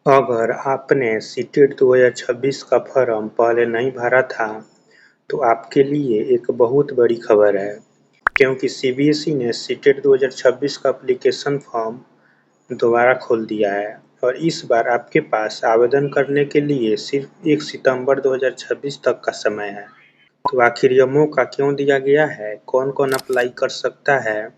अगर आपने सीटेट 2026 का फॉर्म पहले नहीं भरा था, तो आपके लिए एक बहुत बड़ी खबर है, क्योंकि सीबीएसई ने सीटेट 2026 का एप्लीकेशन फॉर्म दोबारा खोल दिया है और इस बार आपके पास आवेदन करने के लिए सिर्फ 1 सितंबर 2026 तक का समय है। तो आखिर यह मौका क्यों दिया गया है, कौन-कौन अप्लाई कर सकता है,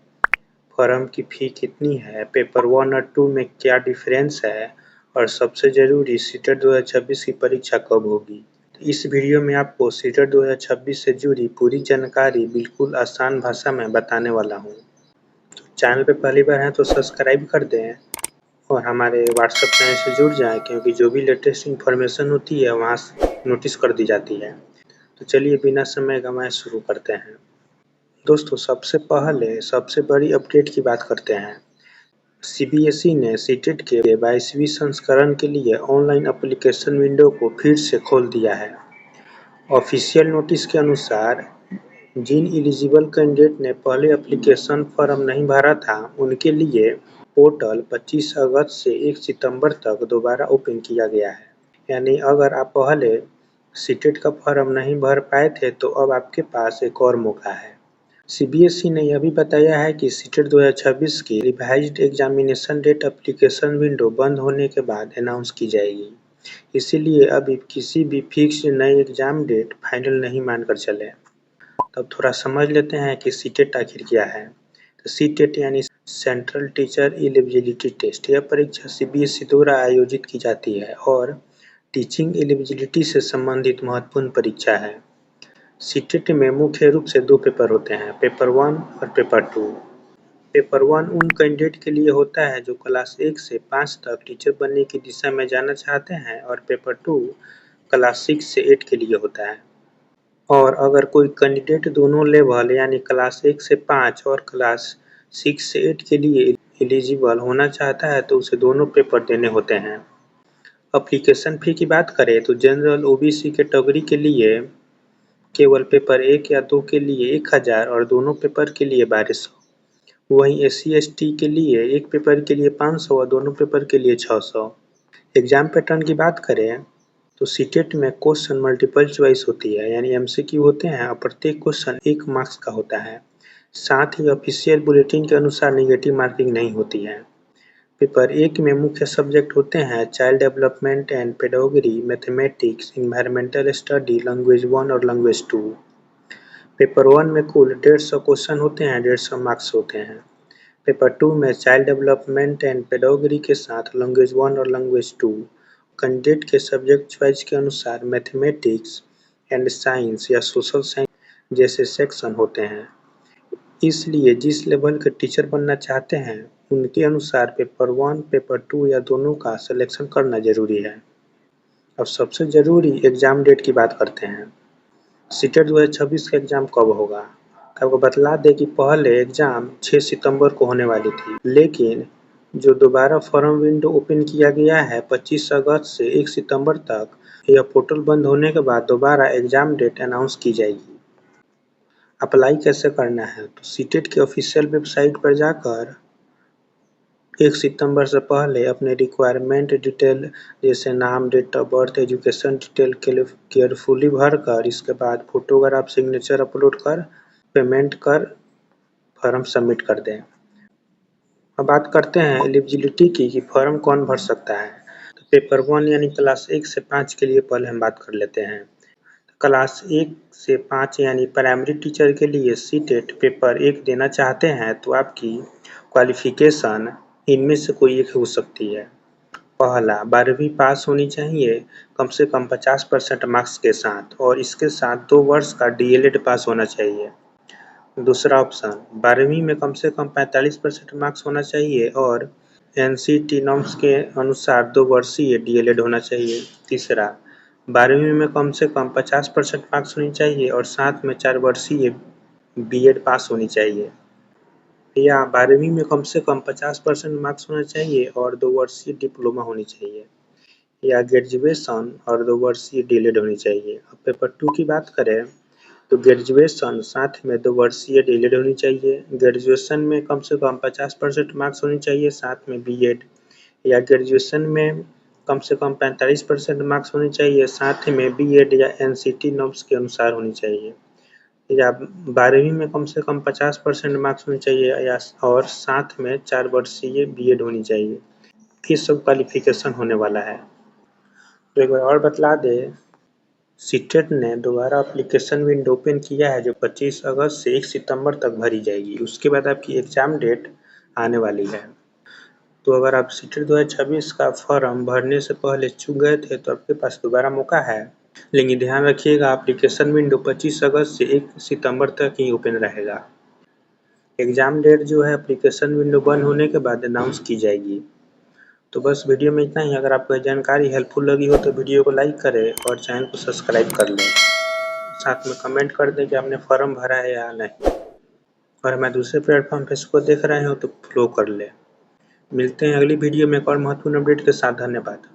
फॉर्म की फ़ी कितनी है, पेपर 1 और 2 में क्या डिफरेंस है और सबसे ज़रूरी सीटेट 2026 की परीक्षा कब होगी। तो इस वीडियो में आपको सीटेट 2026 से जुड़ी पूरी जानकारी बिल्कुल आसान भाषा में बताने वाला हूँ। तो चैनल पे पहली बार हैं तो सब्सक्राइब कर दें और हमारे व्हाट्सएप चैनल से जुड़ जाएं, क्योंकि जो भी लेटेस्ट इन्फॉर्मेशन होती है वहाँ नोटिस कर दी जाती है। तो चलिए बिना समय गंवाए शुरू करते हैं। दोस्तों, सबसे पहले सबसे बड़ी अपडेट की बात करते हैं। सीबीएसई ने सीटेट के 22वीं संस्करण के लिए ऑनलाइन एप्लीकेशन विंडो को फिर से खोल दिया है। ऑफिशियल नोटिस के अनुसार जिन एलिजिबल कैंडिडेट ने पहले एप्लीकेशन फॉर्म नहीं भरा था, उनके लिए पोर्टल 25 अगस्त से 1 सितंबर तक दोबारा ओपन किया गया है। यानी अगर आप पहले सीटेट का फॉर्म नहीं भर पाए थे, तो अब आपके पास एक और मौका है। सीबीएसई ने यह भी बताया है कि सीटेट 2026 की revised examination date application window बंद होने के बाद अनाउंस की जाएगी। इसीलिए अभी किसी भी फिक्स नई एग्जाम डेट फाइनल नहीं मानकर चले। तब थोड़ा समझ लेते हैं कि सीटेट आखिर क्या है। तो सीटेट यानी सेंट्रल टीचर एलिजिबिलिटी टेस्ट। यह परीक्षा सीबीएसई द्वारा आयोजित की जाती है और टीचिंग एलिजिबिलिटी से संबंधित महत्वपूर्ण परीक्षा है। सीटेट में मुख्य रूप से 2 पेपर होते हैं, पेपर 1 और पेपर 2। पेपर 1 उन कैंडिडेट के लिए होता है जो क्लास 1 से 5 तक टीचर बनने की दिशा में जाना चाहते हैं और पेपर 2 क्लास 6 से 8 के लिए होता है। और अगर कोई कैंडिडेट दोनों लेवल यानी क्लास 1 से 5 और क्लास 6 से 8 के लिए एलिजिबल होना चाहता है, तो उसे दोनों पेपर देने होते हैं। एप्लीकेशन फ़ी की बात करें तो जनरल ओबीसी कैटेगरी के लिए केवल पेपर 1 या 2 के लिए 1000 और दोनों पेपर के लिए 1200। वहीं एससी/एसटी के लिए एक पेपर के लिए 500 और दोनों पेपर के लिए 600। एग्जाम पैटर्न की बात करें तो सीटेट में क्वेश्चन मल्टीपल चॉइस होती है, यानी एमसीक्यू होते हैं और प्रत्येक क्वेश्चन 1 मार्क्स का होता है। साथ ही ऑफिशियल बुलेटिन के अनुसार नेगेटिव मार्किंग नहीं होती है। पेपर 1 में मुख्य सब्जेक्ट होते हैं child development and pedagogy, mathematics, environmental study, language 1 और लैंग्वेज 2। पेपर 1 में कुल 150 क्वेश्चन होते हैं, 150 मार्क्स होते हैं। पेपर 2 में चाइल्ड डेवलपमेंट एंड पेडागोजी के साथ लैंग्वेज 1 और लैंग्वेज 2 कैंडिडेट के सब्जेक्ट चॉइस के अनुसार मैथमेटिक्स एंड साइंस या सोशल साइंस जैसे सेक्शन होते हैं। इसलिए जिस लेवल के टीचर बनना चाहते हैं, उनके अनुसार पेपर 1, पेपर 2 या दोनों का सिलेक्शन करना जरूरी है। अब सबसे जरूरी एग्जाम डेट की बात करते हैं। सीटेट 2026 का एग्जाम कब होगा? आपको बतला दें कि पहले एग्जाम 6 सितंबर को होने वाली थी, लेकिन जो दोबारा फॉर्म विंडो ओपन किया गया है 25 अगस्त से 1 सितंबर तक, यह पोर्टल बंद होने के बाद दोबारा एग्जाम डेट अनाउंस की जाएगी। अप्लाई कैसे करना है? तो सीटेट की ऑफिशियल वेबसाइट पर जाकर 1 सितंबर से पहले अपने रिक्वायरमेंट डिटेल जैसे नाम, date of birth, education detail carefully भरकर इसके बाद फोटोग्राफ, सिग्नेचर अपलोड कर पेमेंट कर फॉर्म सबमिट कर दें। अब बात करते हैं एलिजिबिलिटी की कि फॉर्म कौन भर सकता है। तो पेपर 1 यानी क्लास 1 से 5 के लिए पहले हम बात कर लेते हैं। क्लास 1 से 5 यानी प्राइमरी टीचर के लिए सीटेट पेपर 1 देना चाहते हैं, तो आपकी क्वालिफिकेशन इनमें से कोई एक हो सकती है। पहला, 12वीं पास होनी चाहिए कम से कम 50% मार्क्स के साथ और इसके साथ 2 वर्ष का डीएलएड पास होना चाहिए। दूसरा ऑप्शन, 12वीं में कम से कम 45% मार्क्स होना चाहिए और एनसीटी नॉर्म्स के अनुसार 2 वर्षीय डीएलएड होना चाहिए। तीसरा, 12वीं में कम से कम 50% मार्क्स होनी चाहिए और साथ में 4 वर्षीय बीएड पास होनी चाहिए। या 12वीं में कम से कम 50% मार्क्स होना चाहिए और 2 वर्षीय डिप्लोमा होनी चाहिए। या ग्रेजुएशन और 2 वर्षीय डीएलएड होनी चाहिए। अब पेपर 2 की बात करें तो ग्रेजुएशन साथ में 2 वर्षीय डीएलएड होनी चाहिए। ग्रेजुएशन में कम से कम 50% मार्क्स होनी चाहिए, साथ में बीएड। या ग्रेजुएशन में कम से कम 45% मार्क्स होने चाहिए, साथ ही में बीएड या एनसीटी नॉर्म्स के अनुसार होनी चाहिए। या 12वीं में कम से कम 50% मार्क्स होने चाहिए या और साथ में 4 वर्षीय बीएड होनी चाहिए। ये सब क्वालिफिकेशन होने वाला है। तो एक बार और बतला दें, सीटेट ने दोबारा एप्लीकेशन विंडो ओपन किया है जो 25 अगस्त से 1 सितंबर तक भरी जाएगी। उसके बाद आपकी एग्ज़ाम डेट आने वाली है। तो अगर आप सीटेट 2026 का फॉर्म भरने से पहले चूक गए थे तो आपके पास दोबारा मौका है, लेकिन ध्यान रखिएगा एप्लीकेशन विंडो 25 अगस्त से 1 सितंबर तक ही ओपन रहेगा। एग्ज़ाम डेट जो है एप्लीकेशन विंडो बंद होने के बाद अनाउंस की जाएगी। तो बस वीडियो में इतना ही। अगर आपको जानकारी हेल्पफुल लगी हो तो वीडियो को लाइक करें और चैनल को सब्सक्राइब कर लें। साथ में कमेंट कर दें कि आपने फॉर्म भरा है या नहीं। और हमें दूसरे प्लेटफॉर्म पे इसको देख रहे हो तो फॉलो कर लें। मिलते हैं अगली वीडियो में एक और महत्वपूर्ण अपडेट के साथ। धन्यवाद।